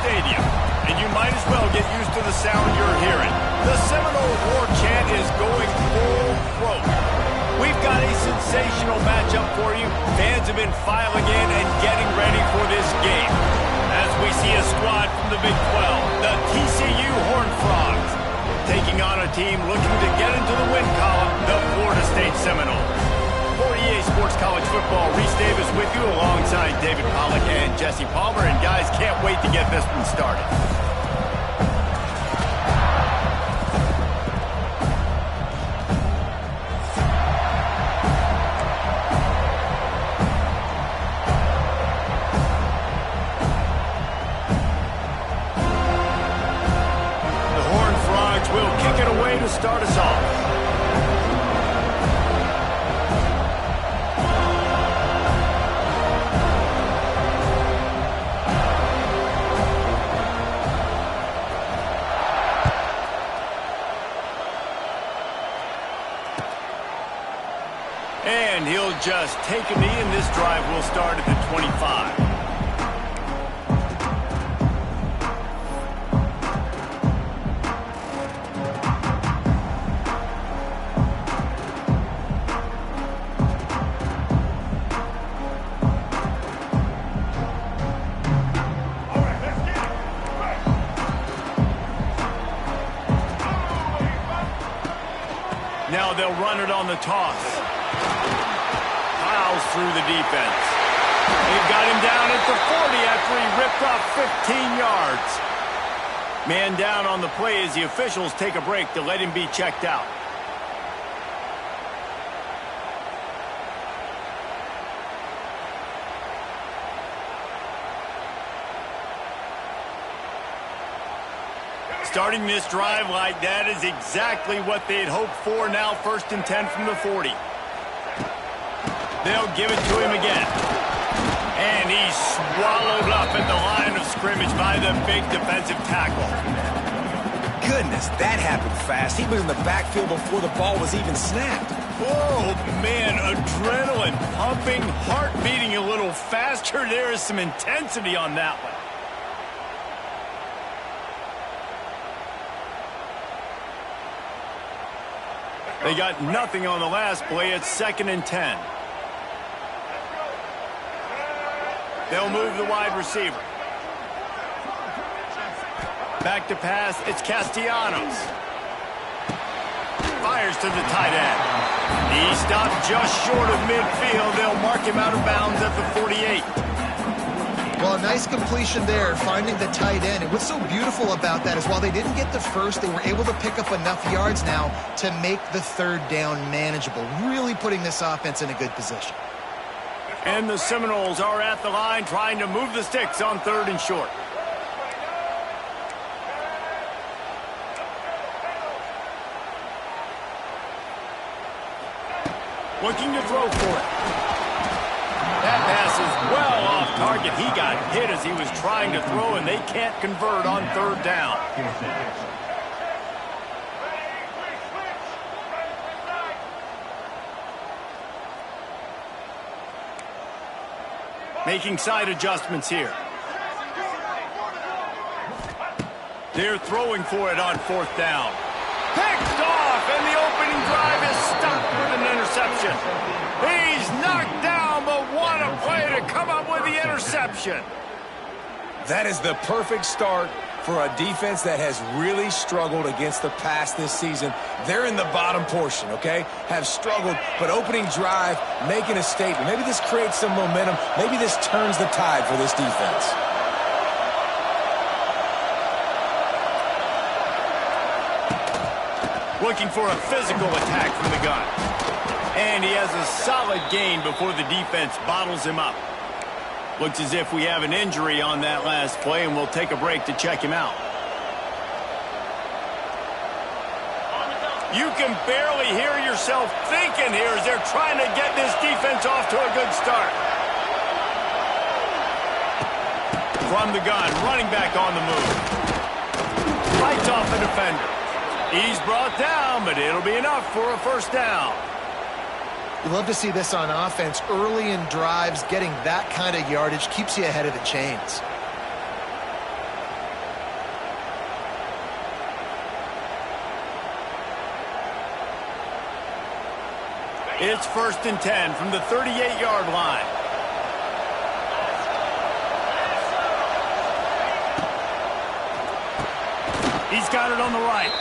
stadium, and you might as well get used to the sound you're hearing. The Seminole War chant is going full throat. We've got a sensational matchup for you. Fans have been filing in and getting ready for this game. As we see a squad from the Big 12, the TCU Horned Frogs, taking on a team looking to get into the win column, the Florida State Seminoles. For EA Sports College Football, Reese Davis with you alongside David Pollack and Jesse Palmer. And guys, can't wait to get this one started. The Horned Frogs will kick it away to start us off. And he'll just take a knee, and this drive will start at the 25. Now they'll run it on the toss. Through the defense. They've got him down at the 40 after he ripped off 15 yards. Man down on the play as the officials take a break to let him be checked out. Starting this drive like that is exactly what they'd hoped for. Now 1st and 10 from the 40. They'll give it to him again. And he's swallowed up at the line of scrimmage by the big defensive tackle. Goodness, that happened fast. He was in the backfield before the ball was even snapped. Oh, man, adrenaline pumping, heart beating a little faster. There is some intensity on that one. They got nothing on the last play. It's 2nd and 10. They'll move the wide receiver. Back to pass, it's Castellanos. Fires to the tight end. He stopped just short of midfield. They'll mark him out of bounds at the 48. Well, a nice completion there, finding the tight end. And what's so beautiful about that is while they didn't get the first, they were able to pick up enough yards now to make the 3rd down manageable, really putting this offense in a good position. And the Seminoles are at the line trying to move the sticks on 3rd and short. Looking to throw for it. That pass is well off target. He got hit as he was trying to throw, and they can't convert on 3rd down. Making side adjustments here. They're throwing for it on 4th down. Picked off, and the opening drive is stopped with an interception. He's knocked down, but what a play to come up with the interception. That is the perfect start for a defense that has really struggled against the pass this season. They're in the bottom portion, okay? Have struggled, but opening drive, making a statement. Maybe this creates some momentum. Maybe this turns the tide for this defense. Looking for a physical attack from the gun. And he has a solid gain before the defense bottles him up. Looks as if we have an injury on that last play, and we'll take a break to check him out. You can barely hear yourself thinking here as they're trying to get this defense off to a good start. From the gun, running back on the move. Fights off the defender. He's brought down, but it'll be enough for a 1st down. You love to see this on offense. Early in drives, getting that kind of yardage keeps you ahead of the chains. It's 1st and 10 from the 38-yard line. He's got it on the right.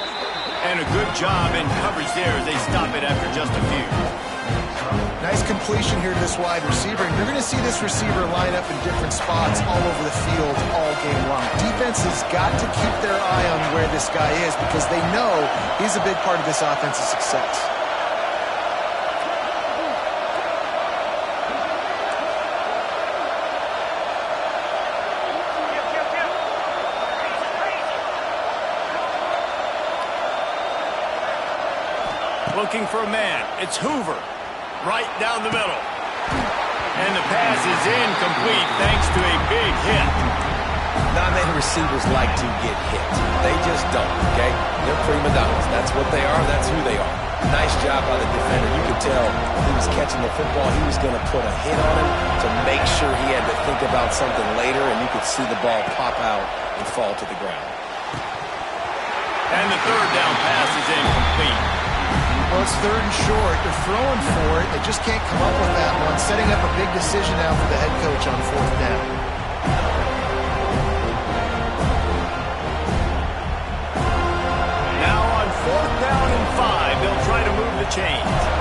And a good job in coverage there as they stop it after just a few. Nice completion here to this wide receiver. And you're going to see this receiver line up in different spots all over the field all game long. Defense has got to keep their eye on where this guy is because they know he's a big part of this offense's success. Looking for a man. It's Hoover. Right down the middle. And the pass is incomplete thanks to a big hit. Not many receivers like to get hit. They just don't, okay? They're prima donnas. That's what they are. That's who they are. Nice job by the defender. You could tell he was catching the football. He was going to put a hit on him to make sure he had to think about something later, and you could see the ball pop out and fall to the ground. And the 3rd down pass is incomplete. Well, it's 3rd and short. They're throwing for it. They just can't come up with that one. Setting up a big decision now for the head coach on 4th down. Now on 4th down and 5, they'll try to move the chains.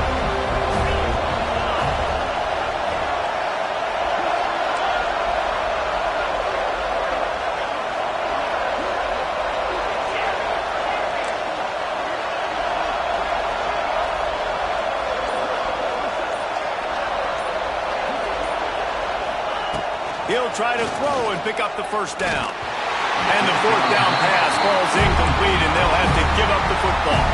He'll try to throw and pick up the 1st down. And the 4th down pass falls incomplete, and they'll have to give up the football.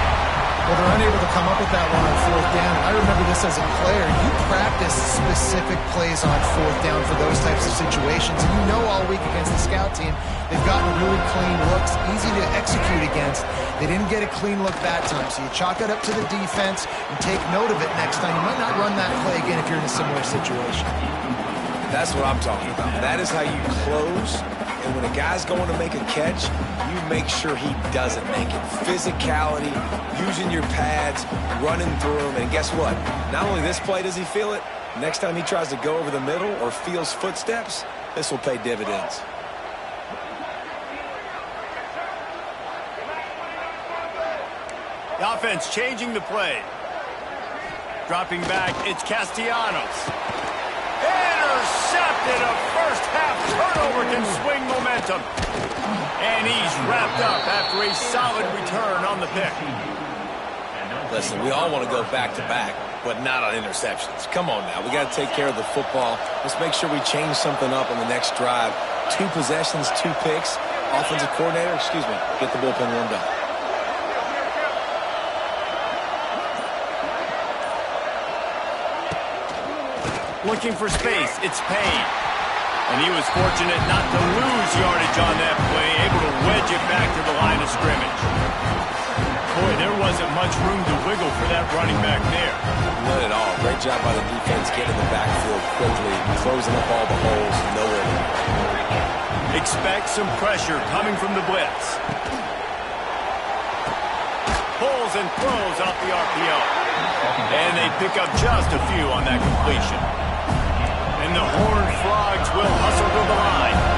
Well, they're unable to come up with that one on 4th down. I remember this as a player. You practice specific plays on 4th down for those types of situations. And you know all week against the scout team, they've gotten really clean looks, easy to execute against. They didn't get a clean look that time. So you chalk it up to the defense and take note of it next time. You might not run that play again if you're in a similar situation. That's what I'm talking about. That is how you close. And when a guy's going to make a catch, you make sure he doesn't make it. Physicality, using your pads, running through them. And guess what? Not only this play does he feel it, next time he tries to go over the middle or feels footsteps, this will pay dividends. The offense changing the play. Dropping back, it's Castellanos. Intercepted. A first-half turnover can swing momentum. And he's wrapped up after a solid return on the pick. Listen, we all want to go back-to-back, but not on interceptions. Come on now. We got to take care of the football. Let's make sure we change something up on the next drive. 2 possessions, 2 picks. Offensive coordinator, get the bullpen warmed up. Looking for space, it's Payne. And he was fortunate not to lose yardage on that play, able to wedge it back to the line of scrimmage. Boy, there wasn't much room to wiggle for that running back there. Not at all. Great job by the defense getting the backfield quickly, closing up all the holes, nowhere to go. Expect some pressure coming from the blitz. Pulls and throws off the RPO. And they pick up just a few on that completion. And the Horned Frogs will hustle to the line.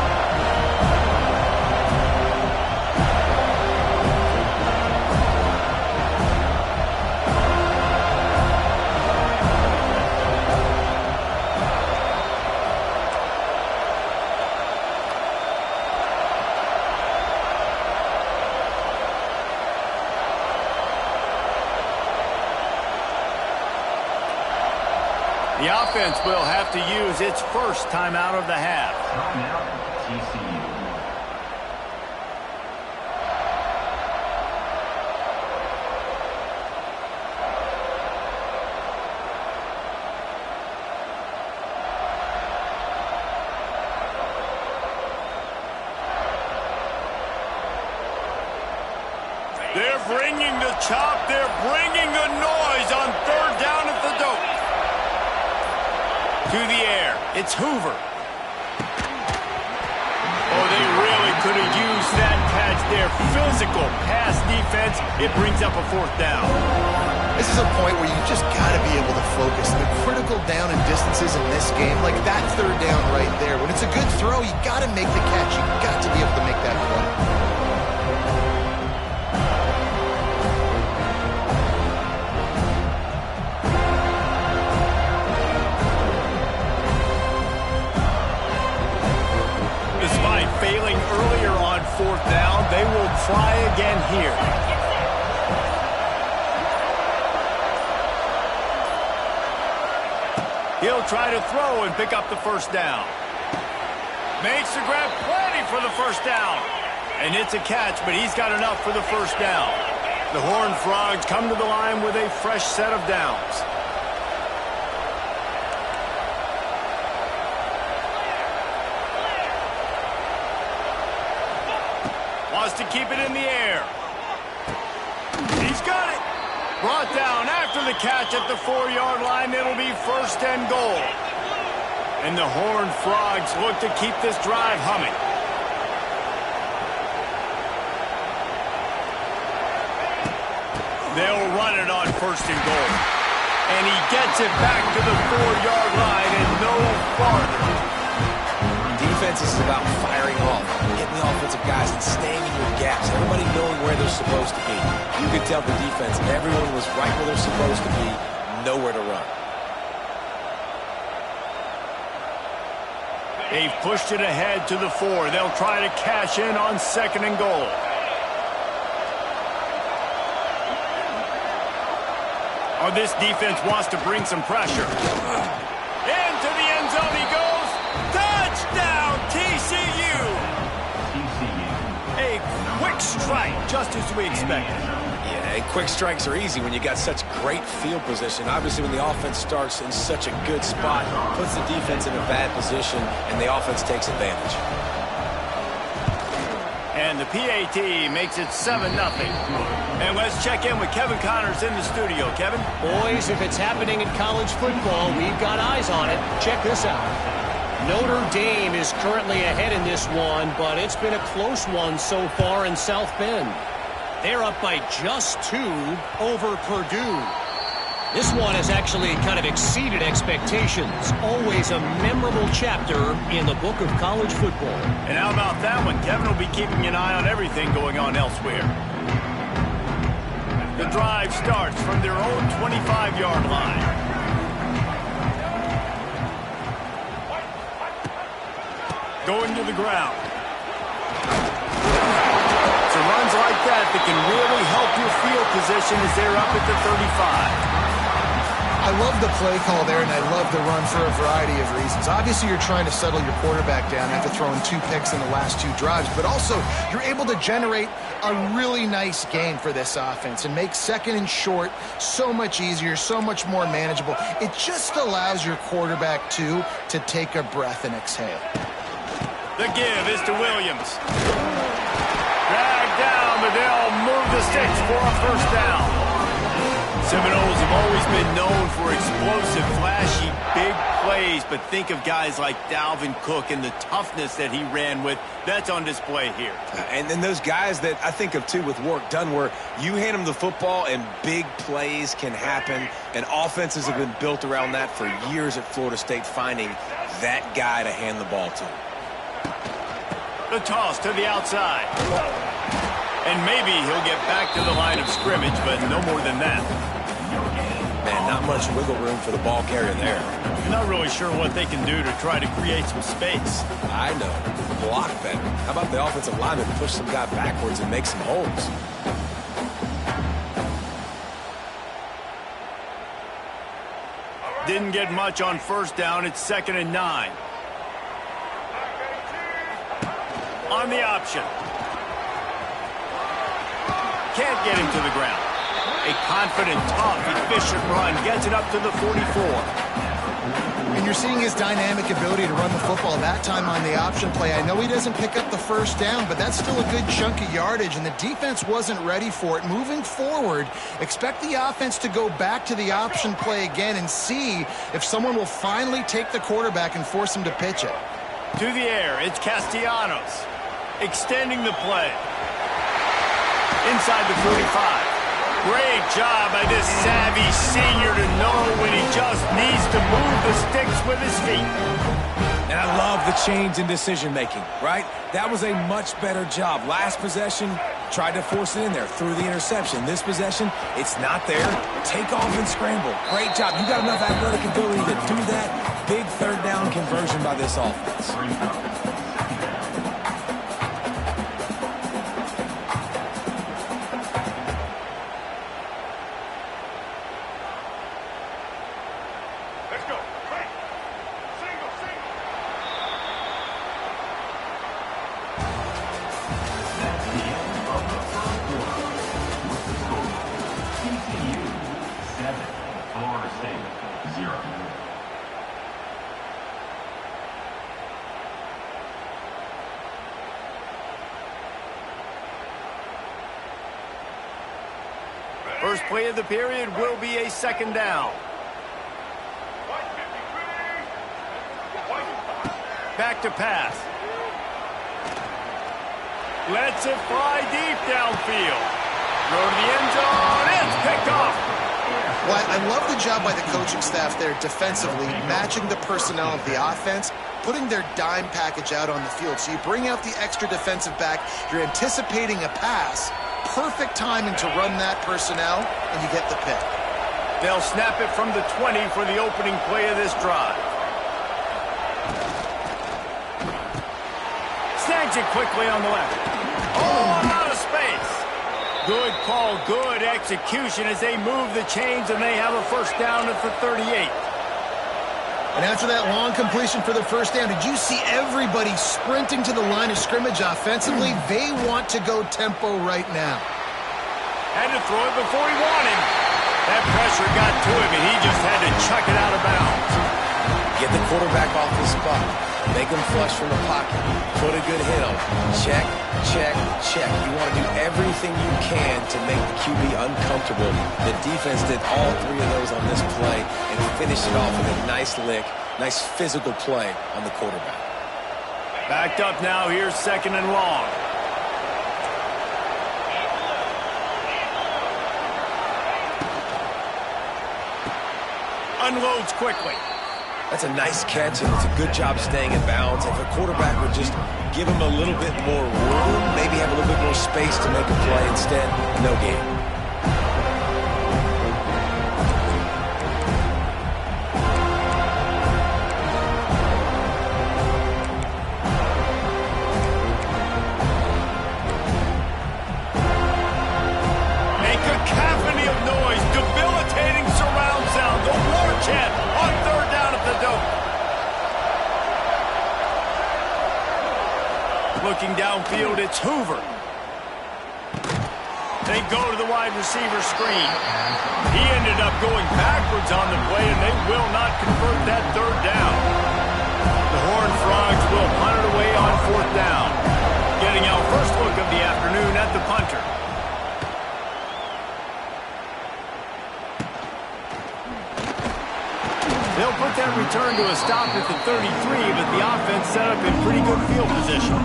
The offense will have to use its first timeout of the half. Timeout, TCU. They're bringing the chop. They're bringing the noise on 3rd down at the dope. To the air, it's Hoover. Oh, they really could have used that catch there. Physical pass defense. It brings up a 4th down. This is a point where you just got to be able to focus. The critical down and distances in this game, like that third down right there. When it's a good throw, you got to make the catch. You got to be able to make that play. Despite failing earlier on fourth down, they will try again here. He'll try to throw and pick up the first down. Makes the grab, plenty for the first down. And it's a catch, but he's got enough for the first down. The Horned Frogs come to the line with a fresh set of downs. Wants to keep it in the air. He's got it. Brought down after the catch at the 4-yard line. It'll be first and goal. And the Horned Frogs look to keep this drive humming. They'll run it on first and goal. And he gets it back to the 4-yard line and no farther. Defense is about firing off, getting the offensive guys and staying in your gaps. Everybody knowing where they're supposed to be. You could tell the defense, everyone was right where they're supposed to be, nowhere to run. They've pushed it ahead to the 4. They'll try to cash in on second and goal. Oh, this defense wants to bring some pressure. Into the end zone he goes. Touchdown, TCU! A quick strike, just as we expected. Yeah, and quick strikes are easy when you got such great field position. Obviously, when the offense starts in such a good spot, puts the defense in a bad position, and the offense takes advantage. And the PAT makes it 7-0. And let's check in with Kevin Connors in the studio. Kevin? Boys, if it's happening in college football, we've got eyes on it. Check this out. Notre Dame is currently ahead in this one, but it's been a close one so far in South Bend. They're up by just 2 over Purdue. This one has actually kind of exceeded expectations. Always a memorable chapter in the book of college football. And how about that one? Kevin will be keeping an eye on everything going on elsewhere. The drive starts from their own 25-yard line. Going to the ground. So runs like that can really help your field position as they're up at the 35. I love the play call there, and I love the run for a variety of reasons. Obviously, you're trying to settle your quarterback down after throwing 2 picks in the last 2 drives, but also you're able to generate a really nice gain for this offense and make second and short so much easier, so much more manageable. It just allows your quarterback, too, to take a breath and exhale. The give is to Williams. Dragged down, but they'll move the sticks for a first down. Seminoles have always been known for explosive, flashy, big plays, but think of guys like Dalvin Cook and the toughness that he ran with. That's on display here. And then those guys that I think of, too, with Warrick Dunn, where you hand them the football and big plays can happen, and offenses have been built around that for years at Florida State, finding that guy to hand the ball to. The toss to the outside. And maybe he'll get back to the line of scrimmage, but no more than that. Man, not much wiggle room for the ball carrier there. I'm not really sure what they can do to try to create some space. I know. Block better. How about the offensive lineman push some guy backwards and make some holes? Didn't get much on first down. It's 2nd and 9. On the option. Can't get him to the ground. A confident, tough, efficient run gets it up to the 44. And you're seeing his dynamic ability to run the football, that time on the option play. I know he doesn't pick up the first down, but that's still a good chunk of yardage, and the defense wasn't ready for it. Moving forward, expect the offense to go back to the option play again and see if someone will finally take the quarterback and force him to pitch it. To the air, it's Castellanos. Extending the play. Inside the 45. Great job by this savvy senior to know when he just needs to move the sticks with his feet. And I love the change in decision-making, right? That was a much better job. Last possession, tried to force it in there through the interception. This possession, it's not there. Take off and scramble. Great job. You got enough athletic ability to do that. Big third down conversion by this offense. First play of the period will be a second down. Back to pass. Lets it fly deep downfield. Throw to the end zone. It's picked off. Well, I love the job by the coaching staff there defensively, matching the personnel of the offense, putting their dime package out on the field. So you bring out the extra defensive back, you're anticipating a pass, perfect timing to run that personnel, and you get the pick. They'll snap it from the 20 for the opening play of this drive. Snags it quickly on the left. Oh, out of space. Good call, good execution as they move the chains, and they have a first down at the 38. And after that long completion for the first down, did you see everybody sprinting to the line of scrimmage offensively? They want to go tempo right now. Had to throw it before he wanted. That pressure got to him, and he just had to chuck it out of bounds. Get the quarterback off the spot. Make him flush from the pocket. Put a good hit on him. Check, check, check. You want to do everything you can to make the QB uncomfortable. The defense did all three of those on this play and finished it off with a nice lick, nice physical play on the quarterback. Backed up now. Here's second and long. Unloads quickly. That's a nice catch, and it's a good job staying in bounds. If a quarterback would just give him a little bit more room, maybe have a little bit more space to make a play, instead, no gain. A cacophony of noise, debilitating surround sound. The war chant on third down at the Dome. Looking downfield, it's Hoover. They go to the wide receiver screen. He ended up going backwards on the play, and they will not convert that third down. The Horned Frogs will punt it away on fourth down. Getting our first look of the afternoon at the punter. They'll put that return to a stop at the 33, but the offense set up in pretty good field position.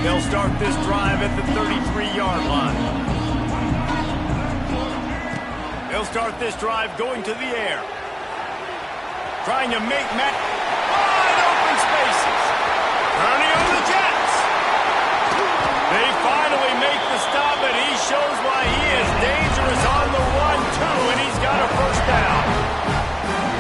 They'll start this drive at the 33-yard line. They'll start this drive going to the air. Trying to make Matt wide open spaces. Turning on the Jets. They finally make the stop, and he shows why he is dangerous on the run, too, and he's got a first down.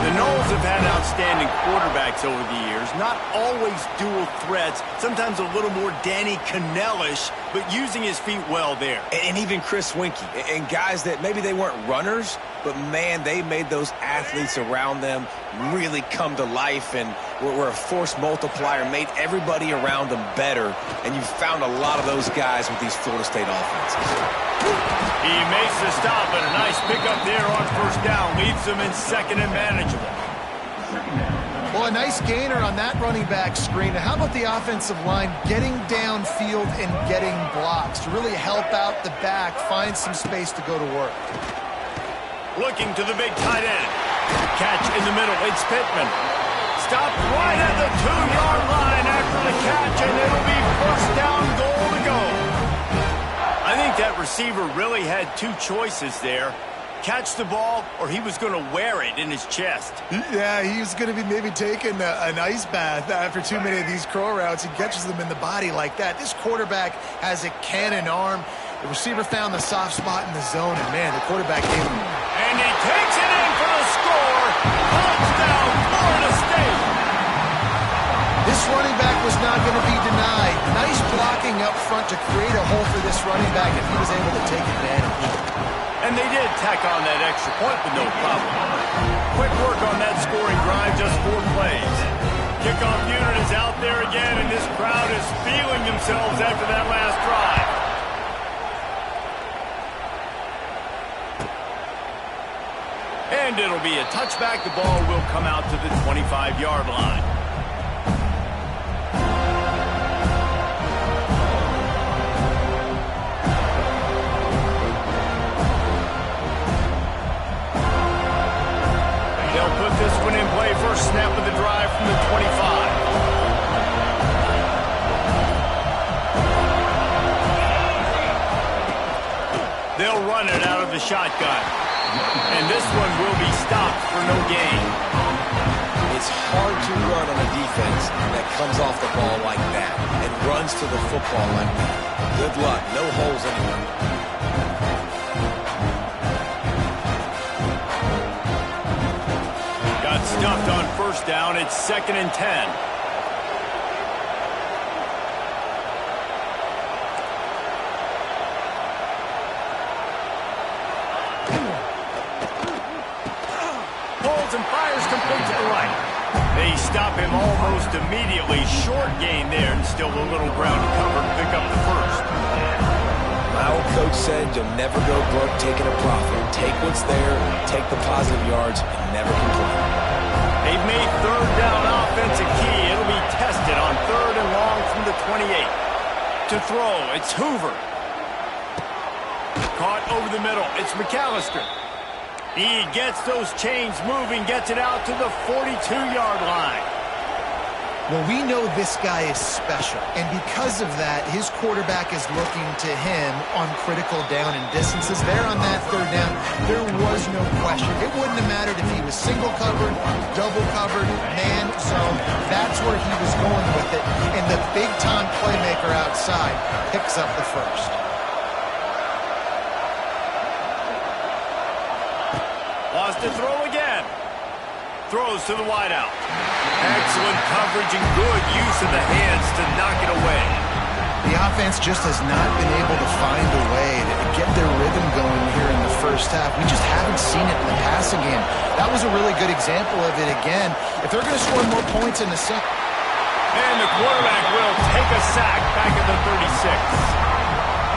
The Noles have had outstanding quarterbacks over the years, not always dual threats, sometimes a little more Danny Cannell-ish, but using his feet well there. And even Chris Winkie, and guys that maybe they weren't runners, but man, they made those athletes around them really come to life and were a force multiplier, made everybody around them better, and you found a lot of those guys with these Florida State offenses. He makes the stop, and a nice pickup there on first down. Leaves them in second and manageable. Well, a nice gainer on that running back screen. How about the offensive line getting downfield and getting blocks to really help out the back, find some space to go to work? Looking to the big tight end. Catch in the middle. It's Pittman. Stopped right at the 2-yard line after the catch, and it'll be first down goal to go. I think that receiver really had two choices there. Catch the ball, or he was going to wear it in his chest. Yeah, he was going to be maybe taking an ice bath after too many of these crow routes. He catches them in the body like that. This quarterback has a cannon arm. The receiver found the soft spot in the zone, and, man, the quarterback gave him. And he takes it in for the score. Touchdown, Florida State. This running back was not going to be denied. Nice blocking up front to create a hole for this running back, and he was able to take advantage. And they did tack on that extra point with no problem. Quick work on that scoring drive, just 4 plays. Kickoff unit is out there again, and this crowd is feeling themselves after that last drive. And it'll be a touchback. The ball will come out to the 25-yard line. They'll put this one in play. First snap of the drive from the 25. They'll run it out of the shotgun. And this one will be stopped for no gain. It's hard to run on a defense that comes off the ball like that and runs to the football like that. Good luck. No holes anywhere. Got stuffed on first down. It's 2nd and 10. And fires complete to the right. They stop him almost immediately. Short gain there, and still a little ground to cover to pick up the first. My old coach said you'll never go broke taking a profit. Take what's there, take the positive yards, and never complain. They've made third down offense a key. It'll be tested on 3rd and long from the 28. To throw, it's Hoover. Caught over the middle. It's McAllister. He gets those chains moving, gets it out to the 42-yard line. Well, we know this guy is special, and because of that, his quarterback is looking to him on critical down and distances. There on that 3rd down, there was no question. It wouldn't have mattered if he was single covered, double covered, man zone. That's where he was going with it, and the big-time playmaker outside picks up the first. Lost to throw again. Throws to the wideout. Excellent coverage and good use of the hands to knock it away. The offense just has not been able to find a way to get their rhythm going here in the first half. We just haven't seen it in the passing game. That was a really good example of it again. If they're going to score more points in the second. And the quarterback will take a sack back at the 36.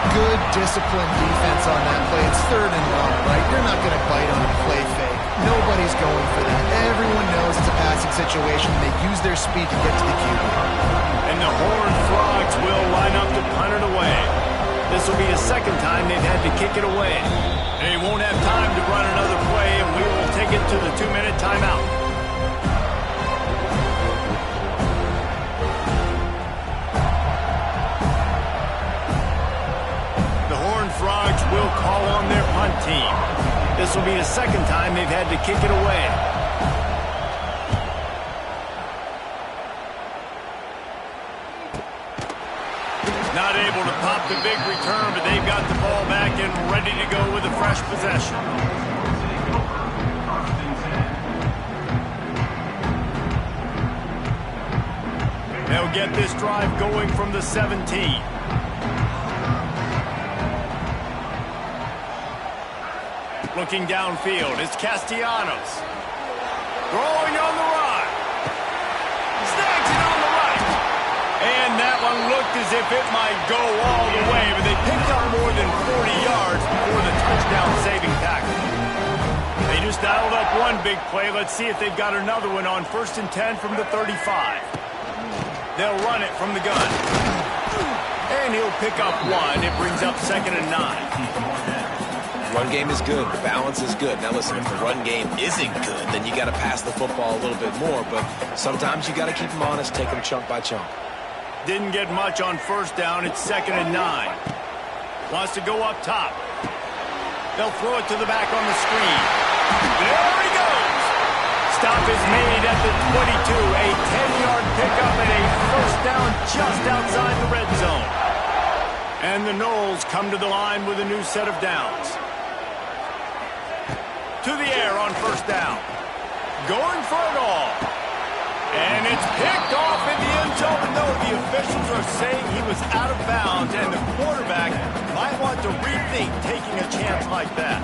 Good disciplined defense on that play. It's 3rd and long, right? You're not going to bite on a play fake. Nobody's going for that. Everyone knows it's a passing situation. They use their speed to get to the QB. And the Horned Frogs will line up to punt it away. This will be the 2nd time they've had to kick it away. They won't have time to run another play, and we will take it to the 2-minute timeout. Frogs will call on their punt team. This will be the 2nd time they've had to kick it away. Not able to pop the big return, but they've got the ball back and ready to go with a fresh possession. They'll get this drive going from the 17. Looking downfield, it's Castellanos. Throwing on the run. Snags it on the right. And that one looked as if it might go all the way, but they picked up more than 40 yards before the touchdown-saving tackle. They just dialed up one big play. Let's see if they've got another one on 1st and 10 from the 35. They'll run it from the gun. And he'll pick up one. It brings up 2nd and 9. Run game is good. The balance is good. Now listen, if the run game isn't good, then you got to pass the football a little bit more. But sometimes you got to keep them honest, take them chunk by chunk. Didn't get much on first down. It's 2nd and 9. Wants to go up top. They'll throw it to the back on the screen. There he goes. Stop is made at the 22. A 10-yard pickup and a first down just outside the red zone. And the Noles come to the line with a new set of downs. To the air on first down. Going for it all. And it's picked off in the end zone. No, the officials are saying he was out of bounds, and the quarterback might want to rethink taking a chance like that.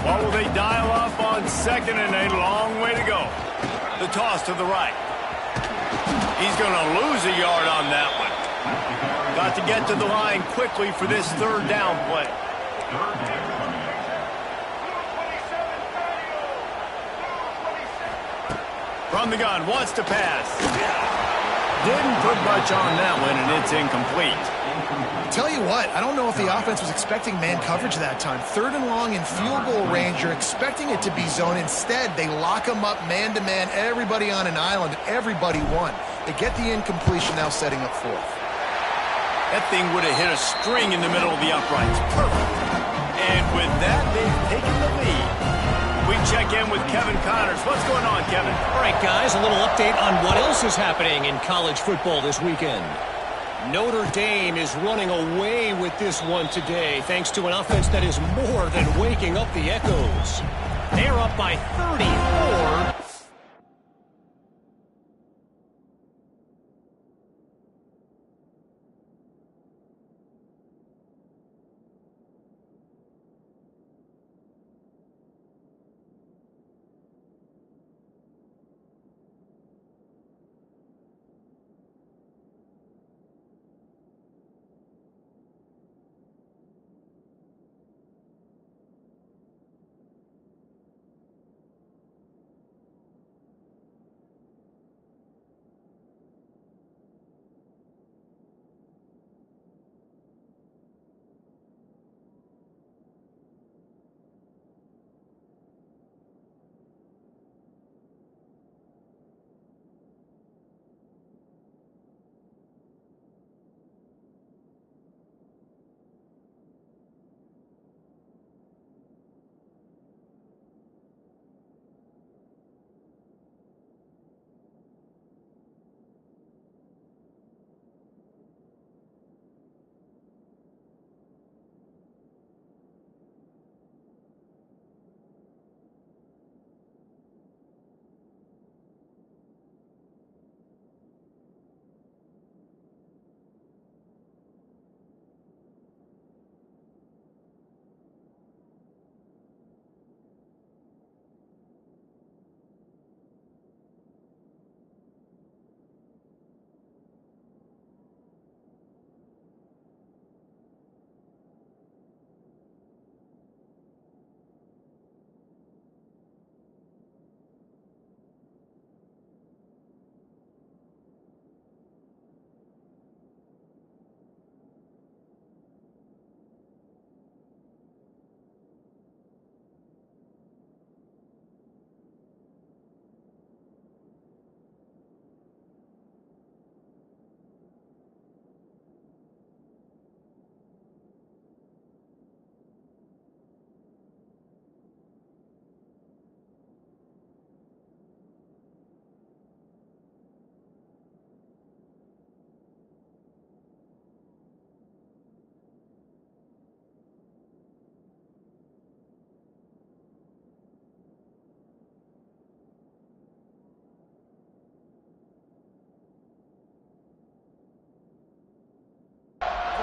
What will they dial up on 2nd and a long way to go? The toss to the right. He's going to lose a yard on that one. Got to get to the line quickly for this 3rd down play. From the gun, wants to pass. Didn't put much on that one, and it's incomplete. Tell you what, I don't know if the offense was expecting man coverage that time. 3rd and long in field goal range, you're expecting it to be zone. Instead, they lock them up man-to-man, everybody on an island, everybody won. They get the incompletion, now setting up 4th. That thing would have hit a string in the middle of the uprights. Perfect. And with that, they've taken the lead. We check in with Kevin Connors. What's going on, Kevin? All right, guys, a little update on what else is happening in college football this weekend. Notre Dame is running away with this one today, thanks to an offense that is more than waking up the echoes. They're up by 34.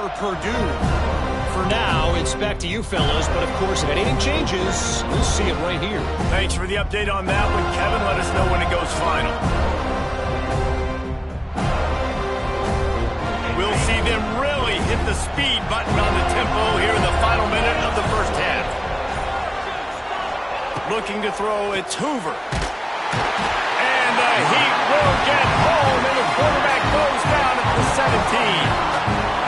for Purdue. For now, it's back to you fellas, but of course, if anything changes, we'll see it right here. Thanks for the update on that one, Kevin. Let us know when it goes final. We'll see them really hit the speed button on the tempo here in the final minute of the first half. Looking to throw, it's Hoover. And the heat will get home, and the quarterback goes down at the 17.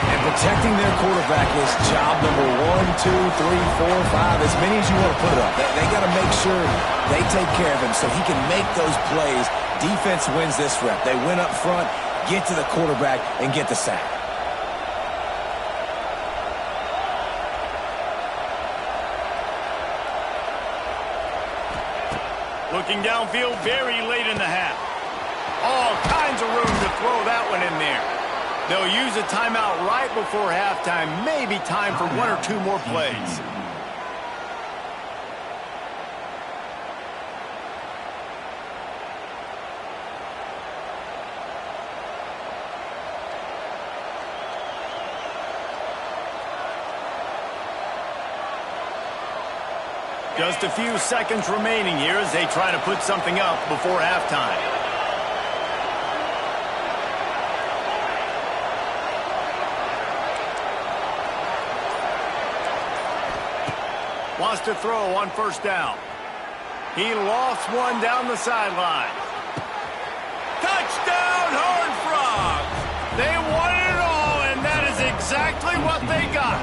And the Protecting their quarterback is job number 1, 2, 3, 4, 5, as many as you want to put it up. They got to make sure they take care of him so he can make those plays. Defense wins this rep. They win up front, get to the quarterback, and get the sack. Looking downfield very late in the half. All kinds of room to throw that one in there. They'll use a timeout right before halftime. Maybe time for 1 or 2 more plays. Just a few seconds remaining here as they try to put something up before halftime. Wants to throw on first down. He lost one down the sideline. Touchdown, Horned Frogs! They won it all, and that is exactly what they got.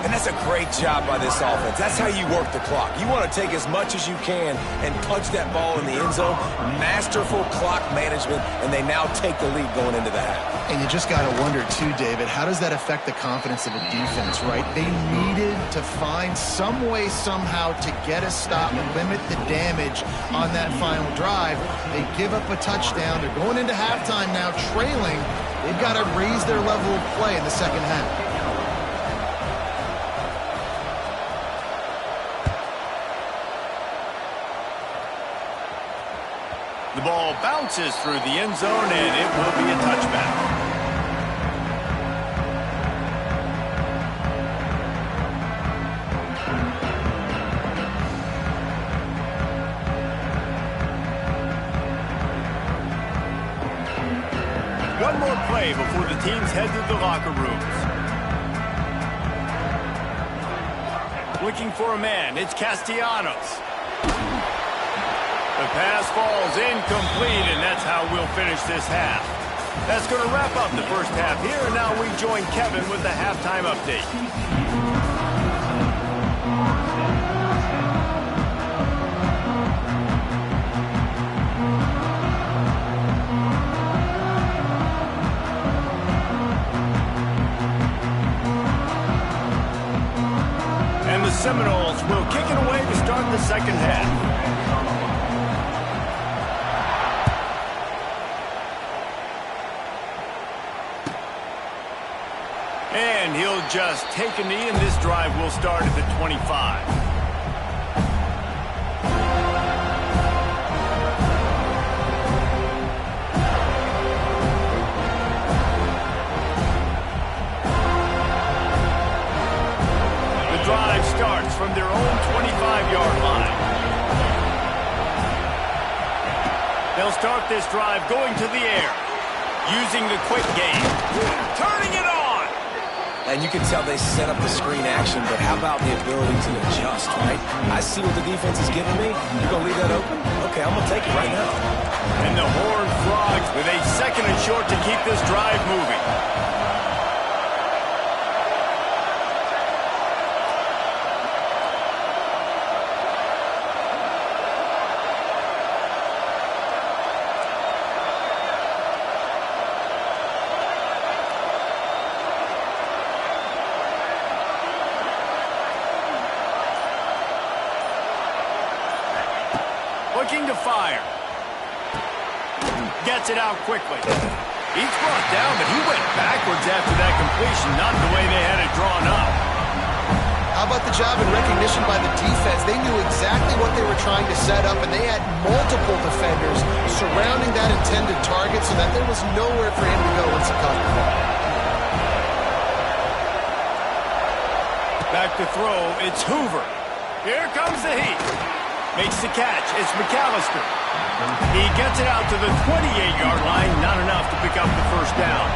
And that's a great job by this offense. That's how you work the clock. You want to take as much as you can and punch that ball in the end zone. Masterful clock management, and they now take the lead going into the half. And you just got to wonder, too, David, how does that affect the confidence of a defense, right? They needed to find some way, somehow, to get a stop and limit the damage on that final drive. They give up a touchdown. They're going into halftime now trailing. They've got to raise their level of play in the second half. The ball bounces through the end zone, and it will be a touchback. One more play before the teams head to the locker rooms. Looking for a man, it's Castellanos. The pass falls incomplete, and that's how we'll finish this half. That's going to wrap up the first half here, and now we join Kevin with the halftime update. And the Seminoles will kick it away to start the second half. And he'll just take a knee, and this drive will start at the 25. The drive starts from their own 25-yard line. They'll start this drive going to the air, using the quick game, turning it on. And you can tell they set up the screen action, but how about the ability to adjust, right? I see what the defense is giving me. You're going to leave that open? Okay, I'm going to take it right now. And the Horned Frogs with a second and short to keep this drive moving. Looking to fire. Gets it out quickly. He's brought down, but he went backwards after that completion, not the way they had it drawn up. How about the job and recognition by the defense? They knew exactly what they were trying to set up, and they had multiple defenders surrounding that intended target so that there was nowhere for him to go once he caught the ball. Back to throw, it's Hoover. Here comes the heat. Makes the catch. It's McAllister. He gets it out to the 28-yard line. Not enough to pick up the first down.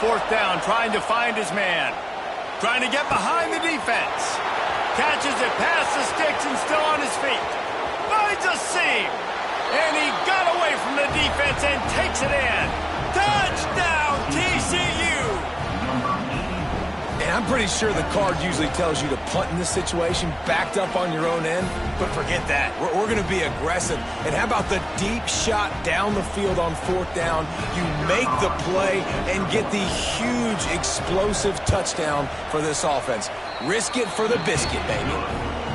fourth down, trying to find his man. Trying to get behind the defense. Catches it past the sticks and still on his feet. Finds a seam. And he got away from the defense and takes it in. Touchdown, TCU! And I'm pretty sure the card usually tells you to punt in this situation, backed up on your own end, but forget that. We're going to be aggressive. And how about the deep shot down the field on fourth down? You make the play and get the huge explosive touchdown for this offense. Risk it for the biscuit, baby.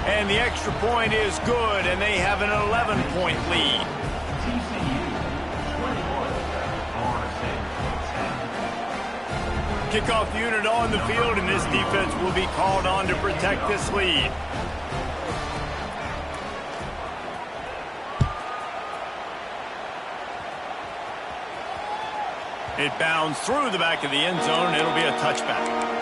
And the extra point is good, and they have an 11-point lead. Kickoff unit on the field, and this defense will be called on to protect this lead. It bounds through the back of the end zone, and it'll be a touchback.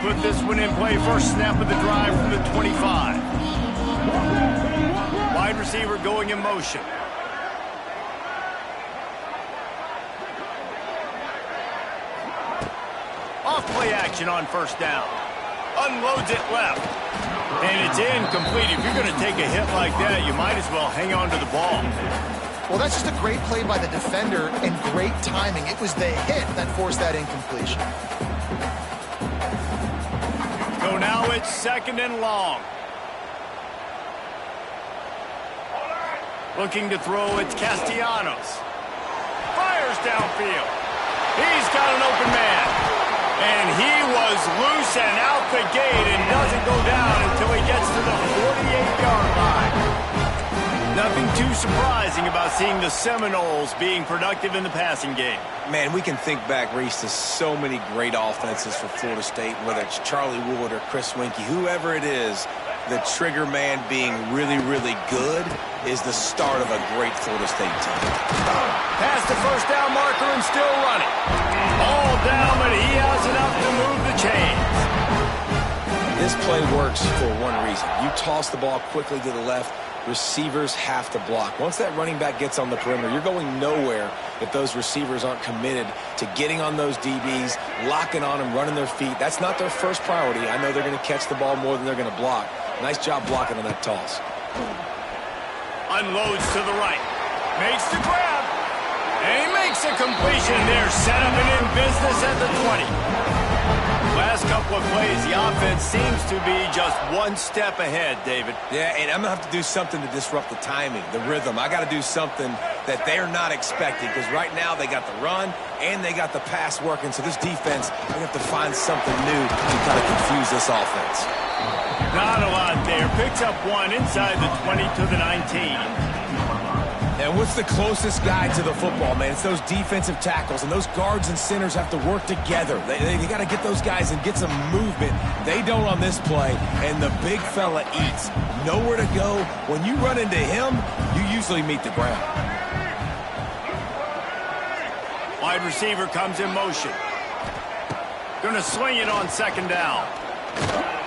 Put this one in play, first snap of the drive from the 25. Wide receiver going in motion. Off play action on first down. Unloads it left. And it's incomplete. If you're going to take a hit like that, you might as well hang on to the ball. Well, that's just a great play by the defender and great timing. It was the hit that forced that incompletion. So now it's second and long. Looking to throw, it's Castellanos. Fires downfield. He's got an open man. And he was loose and out the gate and doesn't go down until he gets to the 48-yard line. Nothing too surprising about seeing the Seminoles being productive in the passing game. Man, we can think back, Reese, to so many great offenses for Florida State, whether it's Charlie Wood or Chris Winkie, whoever it is, the trigger man being really, really good is the start of a great Florida State team. Past the first down marker and still running. All down, but he has enough to move the chains. This play works for one reason. You toss the ball quickly to the left, receivers have to block. Once that running back gets on the perimeter, you're going nowhere if those receivers aren't committed to getting on those DBs, locking on them, running their feet. That's not their first priority. I know they're going to catch the ball more than they're going to block. Nice job blocking on that toss. Unloads to the right. Makes the grab. And he makes a completion there. Set up and in business at the 20. Last couple of plays, the offense seems to be just one step ahead, David. Yeah, and I'm going to have to do something to disrupt the timing, the rhythm. I got to do something that they're not expecting, because right now they got the run and they got the pass working. So this defense, they have to find something new to kind of confuse this offense. Not a lot there. Picks up one inside the 20 to the 19. And what's the closest guy to the football, man? It's those defensive tackles, and those guards and centers have to work together. They got to get those guys and get some movement. They don't on this play, and the big fella eats. Nowhere to go. When you run into him, you usually meet the ground. Wide receiver comes in motion. Going to swing it on second down.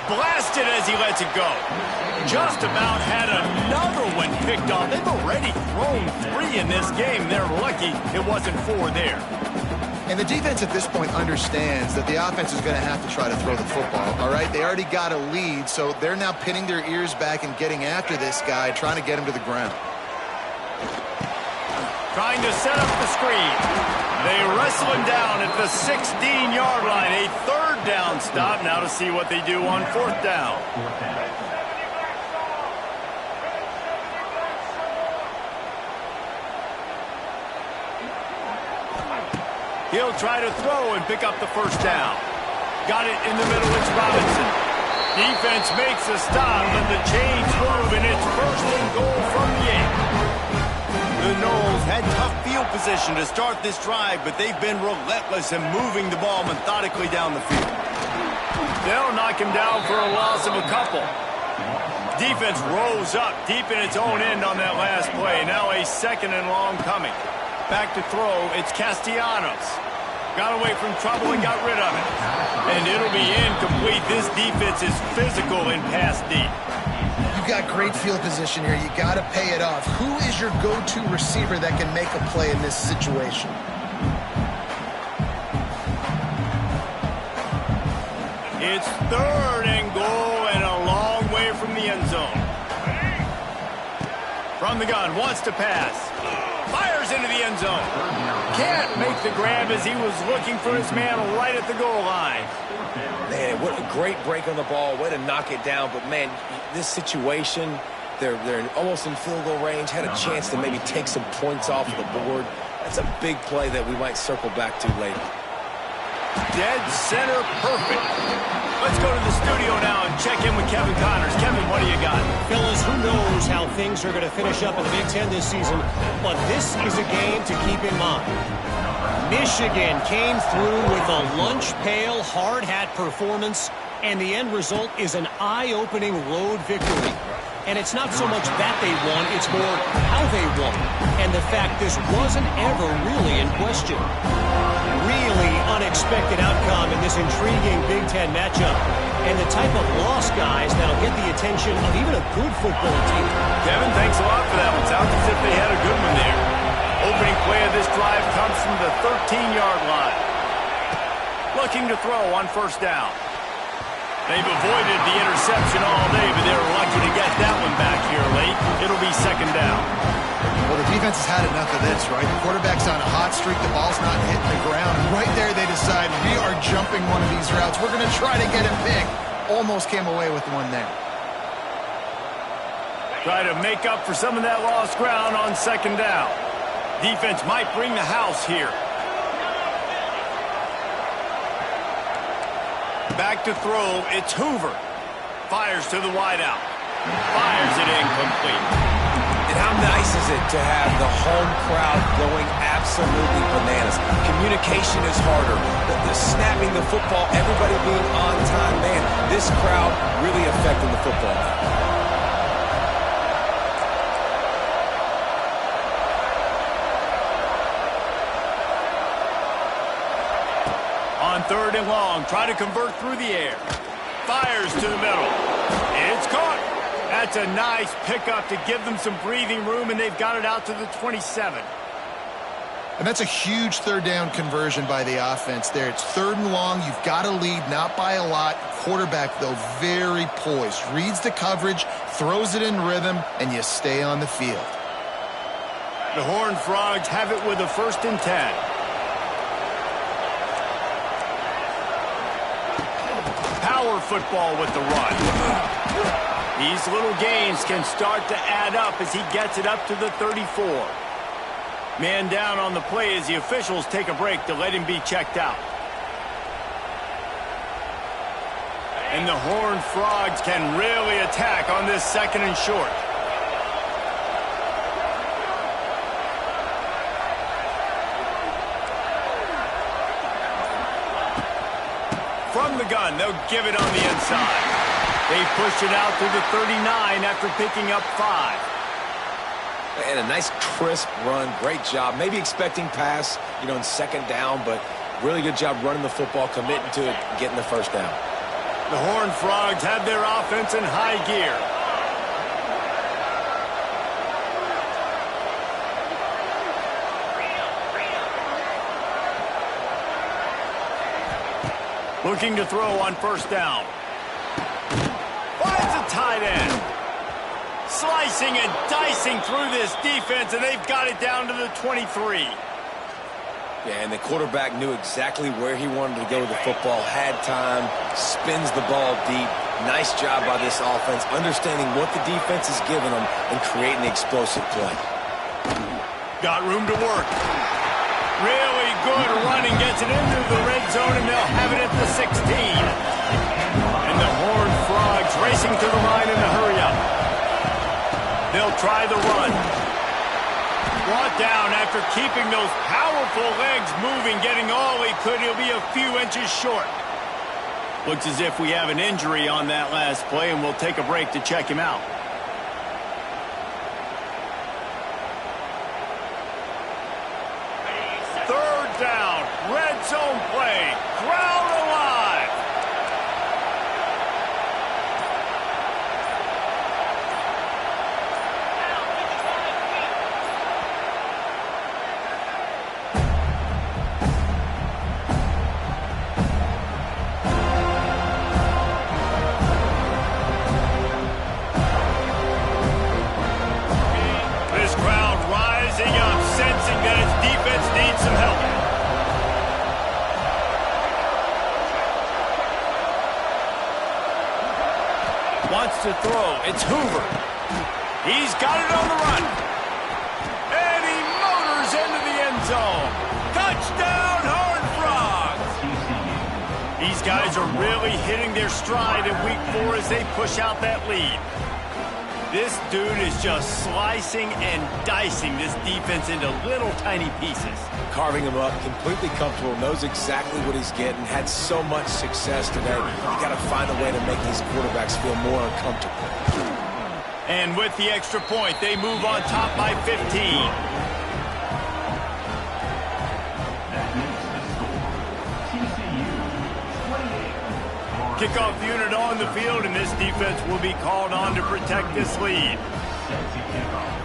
Blasted as he lets it go. Just about had another one picked off. They've already thrown 3 in this game. They're lucky it wasn't 4 there. And the defense at this point understands that the offense is going to have to try to throw the football, all right? They already got a lead, so they're now pinning their ears back and getting after this guy, trying to get him to the ground. Trying to set up the screen. They wrestle him down at the 16-yard line. A third down stop. Now to see what they do on fourth down. He'll try to throw and pick up the first down. Got it in the middle. It's Robinson. Defense makes a stop, but the chains move, and it's first and goal from the 8. The Noles had tough field position to start this drive, but they've been relentless in moving the ball methodically down the field. They'll knock him down for a loss of a couple. Defense rose up deep in its own end on that last play. Now a second and long coming. Back to throw, it's Castellanos. Got away from trouble and got rid of it. And it'll be incomplete. This defense is physical in pass deep. You've got great field position here. You got to pay it off. Who is your go-to receiver that can make a play in this situation? It's 3rd and goal and a long way from the end zone. From the gun, wants to pass. Fires into the end zone. Can't make the grab as he was looking for his man right at the goal line. Man, what a great break on the ball. Way to knock it down. But, man, this situation, they're almost in field goal range. Had a chance to maybe take some points off of the board. That's a big play that we might circle back to later. Dead center perfect. Let's go to the studio now and check in with Kevin Connors. Kevin, what do you got? Fellas, who knows how things are going to finish up in the Big Ten this season, but this is a game to keep in mind. Michigan came through with a lunch pail, hard hat performance, and the end result is an eye-opening road victory. And it's not so much that they won, it's more how they won, and the fact this wasn't ever really in question. Really unexpected outcome in this intriguing Big Ten matchup, and the type of loss, guys, that'll get the attention of even a good football team. Kevin, thanks a lot for that one. Sounds as if they had a good one there. Opening play of this drive comes from the 13-yard line. Looking to throw on 1st down. They've avoided the interception all day, but they were lucky to get that one back here late. It'll be 2nd down. Well, the defense has had enough of this, right? The quarterback's on a hot streak. The ball's not hitting the ground. Right there, they decide, we are jumping one of these routes. We're going to try to get a pick. Almost came away with one there. Try to make up for some of that lost ground on 2nd down. Defense might bring the house here. Back to throw, it's Hoover. Fires to the wideout. Fires it incomplete. And how nice is it to have the home crowd going absolutely bananas? Communication is harder. The snapping the football, everybody being on time. Man, this crowd really affecting the football game. On 3rd and long, try to convert through the air. Fires to the middle. It's caught. That's a nice pickup to give them some breathing room, and they've got it out to the 27. And that's a huge 3rd down conversion by the offense there. It's 3rd and long. You've got to lead, not by a lot. Quarterback, though, very poised. Reads the coverage, throws it in rhythm, and you stay on the field. The Horned Frogs have it with a 1st and 10. Power football with the run. These little gains can start to add up as he gets it up to the 34. Man down on the play as the officials take a break to let him be checked out. And the Horned Frogs can really attack on this 2nd and short. From the gun, they'll give it on the inside. They pushed it out to the 39 after picking up 5. And a nice crisp run. Great job. Maybe expecting pass, in 2nd down, but really good job running the football, committing to it, getting the 1st down. The Horned Frogs have their offense in high gear. Looking to throw on 1st down. Finds a tight end. Slicing and dicing through this defense, and they've got it down to the 23. Yeah, and the quarterback knew exactly where he wanted to go with the football, had time, spins the ball deep. Nice job by this offense, understanding what the defense is giving them and creating the explosive play. Got room to work. Really good running, gets it into the red zone, and they'll have it at the 16. And the Horned Frogs racing to the line in the hurry-up. They'll try the run. Brought down after keeping those powerful legs moving, getting all he could. He'll be a few inches short. Looks as if we have an injury on that last play, and we'll take a break to check him out. Third down, red zone play. Crowd alive. This crowd rising up, sensing that its defense needs some help. Wants to throw. It's Hoover. He's got it on the run. And he motors into the end zone. Touchdown, Horned Frogs. These guys are really hitting their stride in week 4 as they push out that lead. This dude is just slicing and dicing this defense into little tiny pieces. Carving him up, completely comfortable, knows exactly what he's getting, had so much success today. You got to find a way to make these quarterbacks feel more uncomfortable. And with the extra point, they move on top by 15. That makes the score. TCU 28. Kickoff unit on the field, and this defense will be called on to protect this lead. Set to kick off.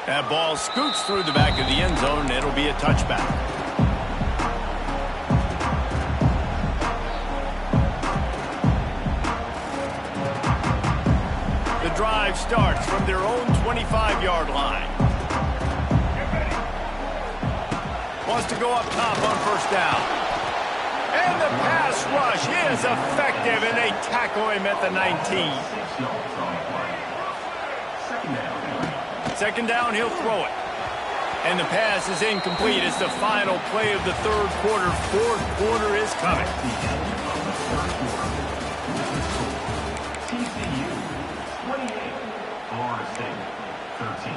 That ball scoots through the back of the end zone, and it'll be a touchback. The drive starts from their own 25-yard line. Wants to go up top on first down. And the pass rush is effective, and they tackle him at the 19. 6 yards on the play. Second down. Second down, he'll throw it. And the pass is incomplete. It's the final play of the third quarter. Fourth quarter is coming. TCU 28. Florida State 13.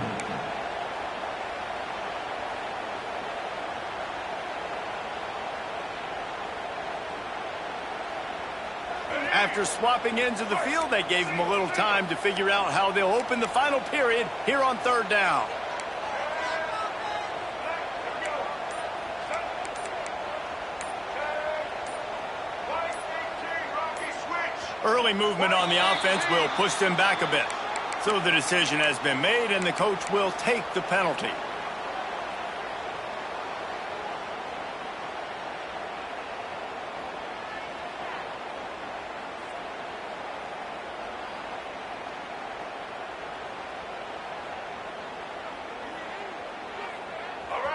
After swapping ends of the field, that gave them a little time to figure out how they'll open the final period here on third down. Early movement on the offense will push them back a bit. So the decision has been made, and the coach will take the penalty.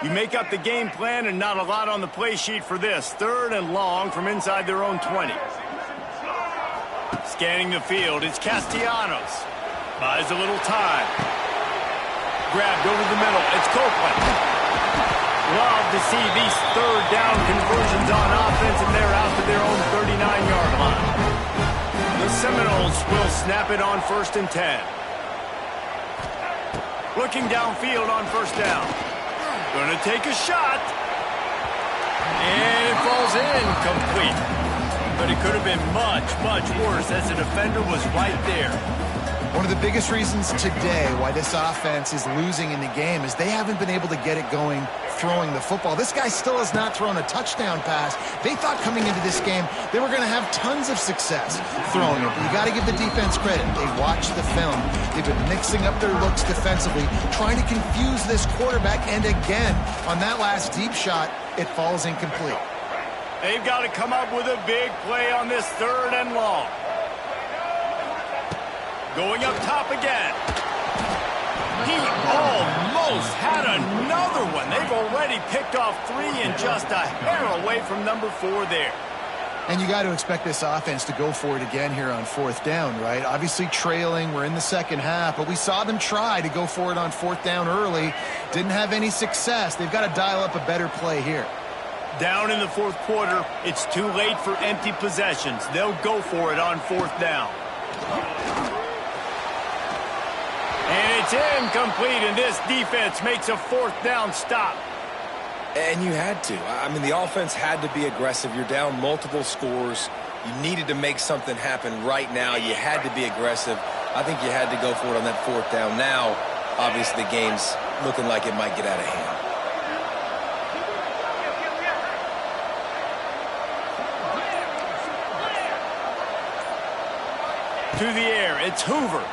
You make up the game plan and not a lot on the play sheet for this. Third and long from inside their own 20. Scanning the field, it's Castellanos. Buys a little time. Grabbed over the middle, it's Copeland. Love to see these third down conversions on offense, and they're out to their own 39-yard line. The Seminoles will snap it on 1st and 10. Looking downfield on first down. Going to take a shot. And it falls incomplete. But it could have been much, much worse as the defender was right there. One of the biggest reasons today why this offense is losing in the game is they haven't been able to get it going throwing the football. This guy still has not thrown a touchdown pass. They thought coming into this game they were going to have tons of success throwing it. But you got to give the defense credit. They watched the film. They've been mixing up their looks defensively, trying to confuse this quarterback. And again, on that last deep shot, it falls incomplete. They've got to come up with a big play on this third and long. Going up top again. He almost had another one. They've already picked off 3 and just a hair away from number 4 there. And you got to expect this offense to go for it again here on 4th down, right? Obviously trailing, we're in the second half, but we saw them try to go for it on 4th down early. Didn't have any success. They've got to dial up a better play here. Down in the 4th quarter, it's too late for empty possessions. They'll go for it on 4th down. And it's incomplete, and this defense makes a 4th down stop. And you had to. I mean, the offense had to be aggressive. You're down multiple scores. You needed to make something happen right now. You had to be aggressive. I think you had to go for it on that fourth down. Now, obviously, the game's looking like it might get out of hand. To the air, it's Hoover.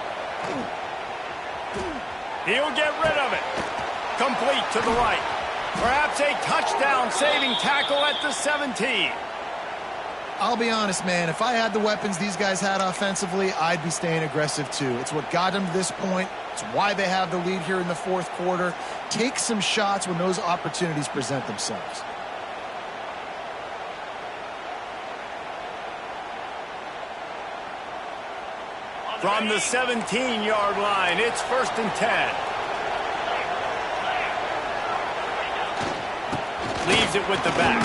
He'll get rid of it. Complete to the right. Perhaps a touchdown-saving tackle at the 17. I'll be honest, man. If I had the weapons these guys had offensively, I'd be staying aggressive too. It's what got them to this point. It's why they have the lead here in the fourth quarter. Take some shots when those opportunities present themselves. From the 17-yard line, it's 1st and 10. Leaves it with the back.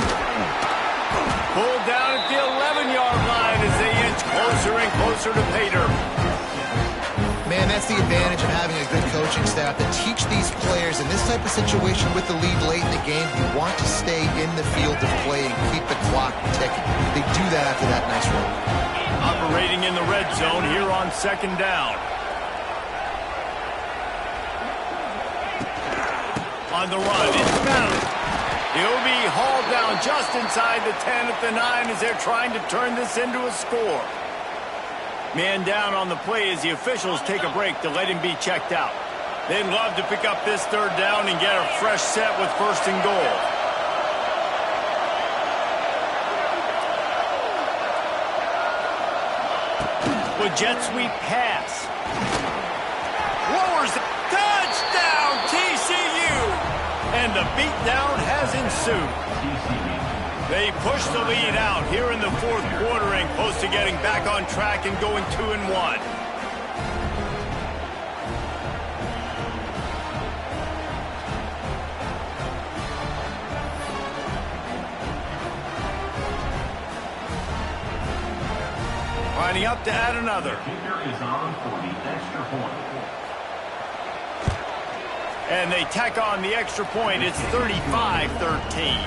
Pulled down at the 11-yard line as they inch closer and closer to pay dirt. Man, that's the advantage of having a good coaching staff that teach these players in this type of situation with the lead late in the game. You want to stay in the field of play and keep the clock ticking. They do that after that nice run. Operating in the red zone here on 2nd down. On the run, it's Mallett. He'll be hauled down just inside the 10 at the 9 as they're trying to turn this into a score. Man down on the play as the officials take a break to let him be checked out. They'd love to pick up this 3rd down and get a fresh set with 1st and goal. With jet sweep pass. Lowers the touchdown, TCU! And the beatdown has ensued. They push the lead out here in the fourth quarter and close to getting back on track and going 2-1. Lining up to add another. Kicker is on for the extra point. And they tack on the extra point. It's 35-13.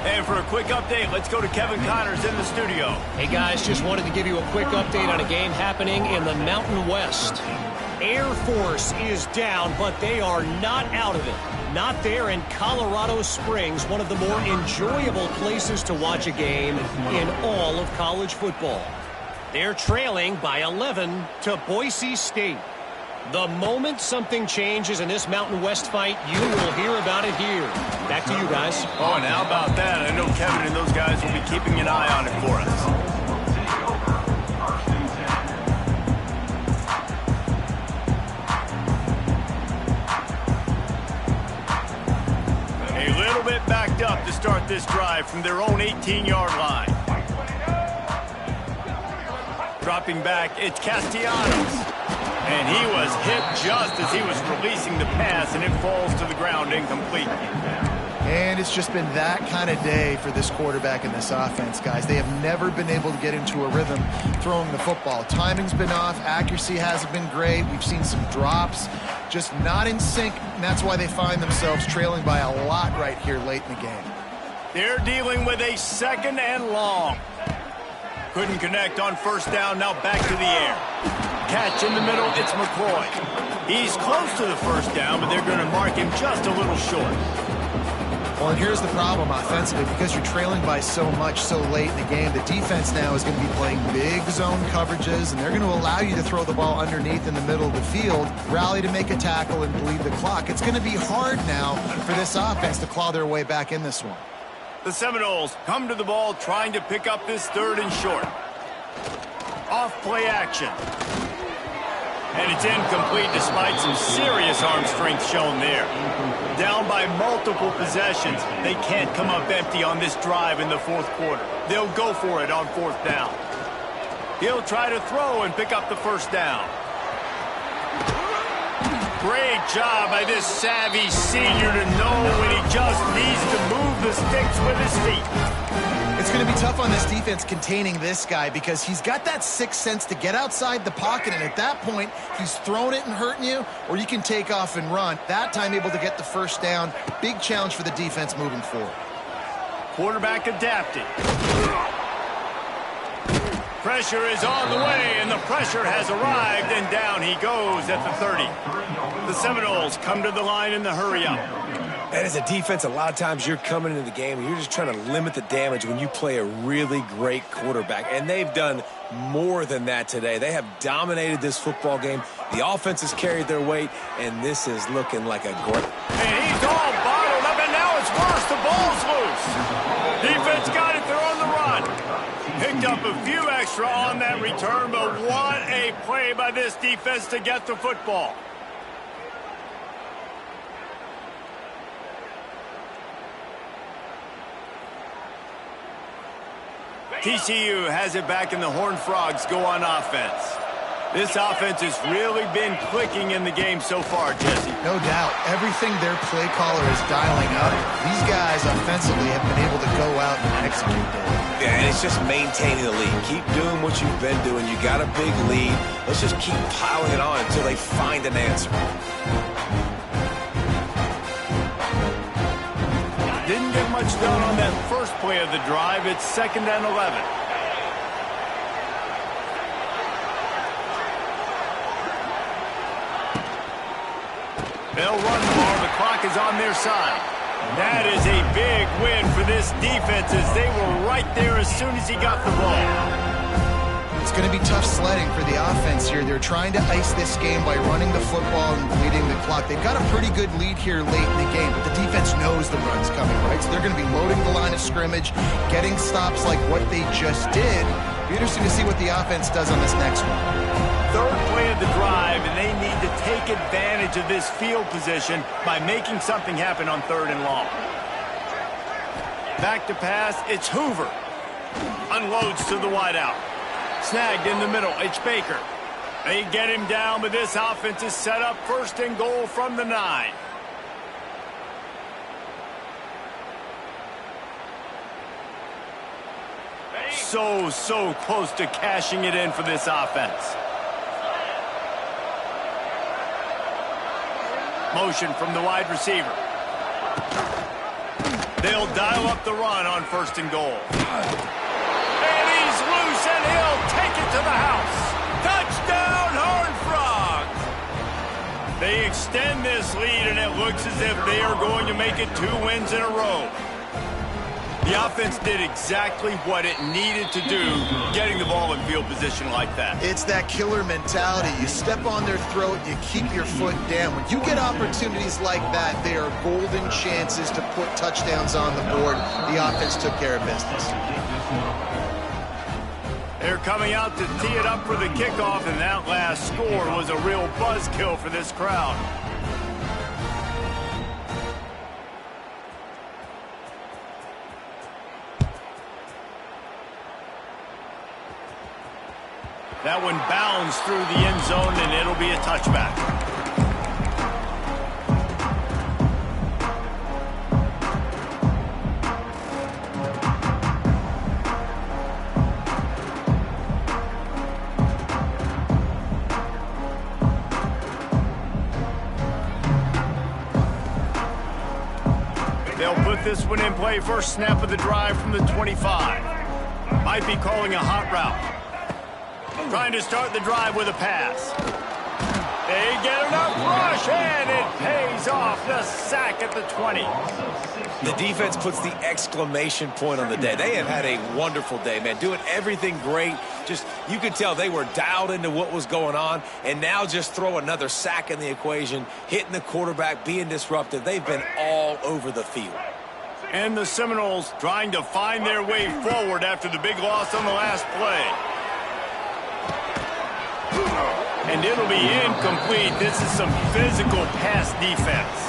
And for a quick update, let's go to Kevin Connors in the studio. Hey, guys, just wanted to give you a quick update on a game happening in the Mountain West. Air Force is down, but they are not out of it. Not there in Colorado Springs, one of the more enjoyable places to watch a game in all of college football. They're trailing by 11 to Boise State. The moment something changes in this Mountain West fight, you will hear about it here. Back to you guys. Oh, and how about that? I know Kevin and those guys will be keeping an eye on it for us. A little bit backed up to start this drive from their own 18-yard line. Dropping back, it's Castellanos. And he was hit just as he was releasing the pass, and it falls to the ground incomplete. And it's just been that kind of day for this quarterback in this offense, guys. They have never been able to get into a rhythm throwing the football. Timing's been off. Accuracy hasn't been great. We've seen some drops, just not in sync, and that's why they find themselves trailing by a lot right here late in the game. They're dealing with a 2nd and long. Couldn't connect on 1st down, now back to the air. Catch in the middle, it's McCoy. He's close to the 1st down, but they're going to mark him just a little short. Well, and here's the problem offensively. Because you're trailing by so much so late in the game, the defense now is going to be playing big zone coverages, and they're going to allow you to throw the ball underneath in the middle of the field, rally to make a tackle, and bleed the clock. It's going to be hard now for this offense to claw their way back in this one. The Seminoles come to the ball trying to pick up this 3rd and short. Off play action. And it's incomplete despite some serious arm strength shown there. Down by multiple possessions, they can't come up empty on this drive in the fourth quarter. They'll go for it on 4th down. He'll try to throw and pick up the 1st down. Great job by this savvy senior to know when he just needs to move the sticks with his feet. It's going to be tough on this defense containing this guy because he's got that sixth sense to get outside the pocket, and at that point, he's throwing it and hurting you, or you can take off and run. That time able to get the 1st down. Big challenge for the defense moving forward. Quarterback adapted. Pressure is on the way, and the pressure has arrived, and down he goes at the 30. The Seminoles come to the line in the hurry-up. And as a defense, a lot of times you're coming into the game and you're just trying to limit the damage when you play a really great quarterback. And they've done more than that today. They have dominated this football game. The offense has carried their weight, and this is looking like a great... And he's all bottled up, and now it's worse. The ball's loose. Defense got it. They're on the run. Picked up a few extra on that return, but what a play by this defense to get the football. TCU has it back, and the Horned Frogs go on offense. This offense has really been clicking in the game so far, Jesse. No doubt. Everything their play caller is dialing up, these guys offensively have been able to go out and execute that. Yeah, and it's just maintaining the lead. Keep doing what you've been doing. You got a big lead. Let's just keep piling it on until they find an answer. Didn't get much done on that first play of the drive. It's 2nd and 11. They'll run the ball. The clock is on their side. That is a big win for this defense, as they were right there as soon as he got the ball. It's going to be tough sledding for the offense here. They're trying to ice this game by running the football and bleeding the clock. They've got a pretty good lead here late in the game, but the defense knows the run's coming, right? So they're going to be loading the line of scrimmage, getting stops like what they just did. It'll be interesting to see what the offense does on this next one. Third play of the drive, and they need to take advantage of this field position by making something happen on 3rd and long. Back to pass, it's Hoover. Unloads to the wideout. Snagged in the middle, it's Baker. They get him down, but this offense is set up 1st and goal from the 9. So close to cashing it in for this offense. Motion from the wide receiver. They'll dial up the run on 1st and goal. And he's loose, and he'll take it to the house. Touchdown, Horned Frogs! They extend this lead, and it looks as if they are going to make it 2 wins in a row. The offense did exactly what it needed to do, getting the ball in field position like that. It's that killer mentality. You step on their throat, you keep your foot down. When you get opportunities like that, they are golden chances to put touchdowns on the board. The offense took care of business. They're coming out to tee it up for the kickoff, and that last score was a real buzzkill for this crowd. That one bounds through the end zone, and it'll be a touchback. They'll put this one in play. First snap of the drive from the 25. Might be calling a hot route. Trying to start the drive with a pass. They get enough rush, and it pays off. The sack at the 20. The defense puts the exclamation point on the day. They have had a wonderful day, man. Doing everything great. Just, you could tell they were dialed into what was going on, and now just throw another sack in the equation, hitting the quarterback, being disruptive. They've been all over the field. And the Seminoles trying to find their way forward after the big loss on the last play. And it'll be incomplete. This is some physical pass defense.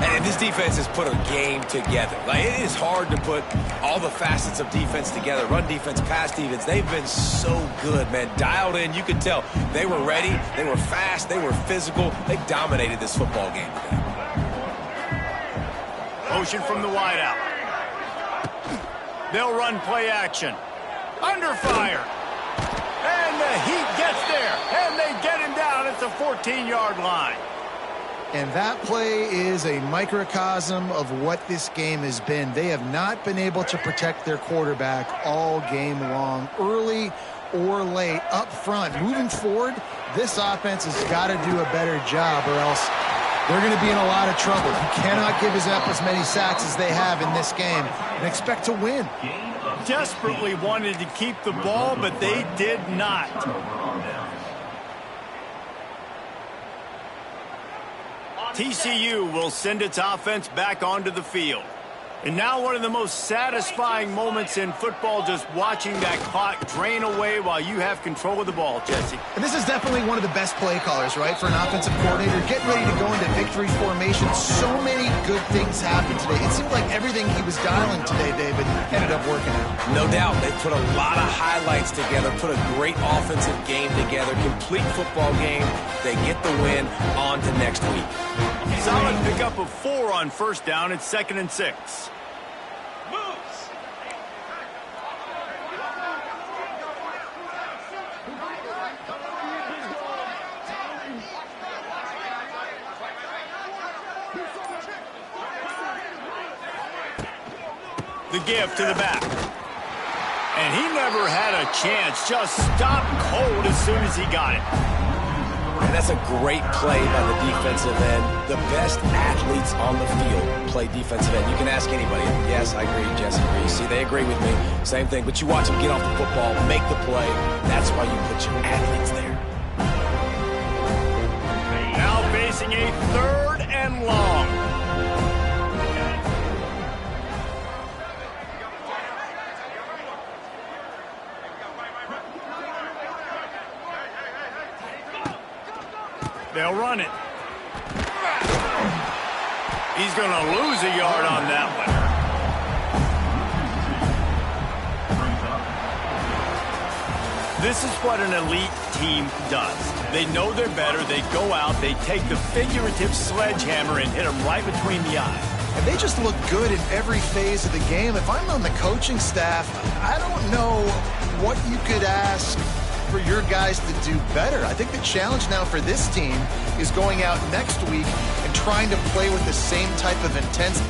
And this defense has put a game together. Like, it is hard to put all the facets of defense together. Run defense, pass defense. They've been so good, man. Dialed in. You could tell they were ready. They were fast. They were physical. They dominated this football game today. Motion from the wideout. They'll run play action. Under fire. And the Heat gets there, and they get him down at the 14-yard line. And that play is a microcosm of what this game has been. They have not been able to protect their quarterback all game long, early or late, up front. Moving forward, this offense has got to do a better job or else they're going to be in a lot of trouble. You cannot give up as many sacks as they have in this game and expect to win. Desperately wanted to keep the ball, but they did not. TCU will send its offense back onto the field. And now one of the most satisfying moments in football, just watching that clock drain away while you have control of the ball, Jesse. And this is definitely one of the best play callers, right, for an offensive coordinator. Getting ready to go into victory formation. So many good things happened today. It seemed like everything he was dialing today, David, ended up working out. No doubt. They put a lot of highlights together, put a great offensive game together, complete football game. They get the win. On to next week. Solid pickup of 4 on first down. It's 2nd and 6. The give to the back. And he never had a chance. Just stopped cold as soon as he got it. And that's a great play by the defensive end. The best athletes on the field play defensive end. You can ask anybody. Yes, I agree. Jesse agrees. See, they agree with me. Same thing. But you watch them get off the football, make the play. That's why you put your athletes there. Now facing a 3rd and long. They'll run it. He's going to lose a yard on that one. This is what an elite team does. They know they're better. They go out. They take the figurative sledgehammer and hit them right between the eyes. And they just look good in every phase of the game. If I'm on the coaching staff, I don't know what you could ask for your guys to do better. I think the challenge now for this team is going out next week and trying to play with the same type of intensity.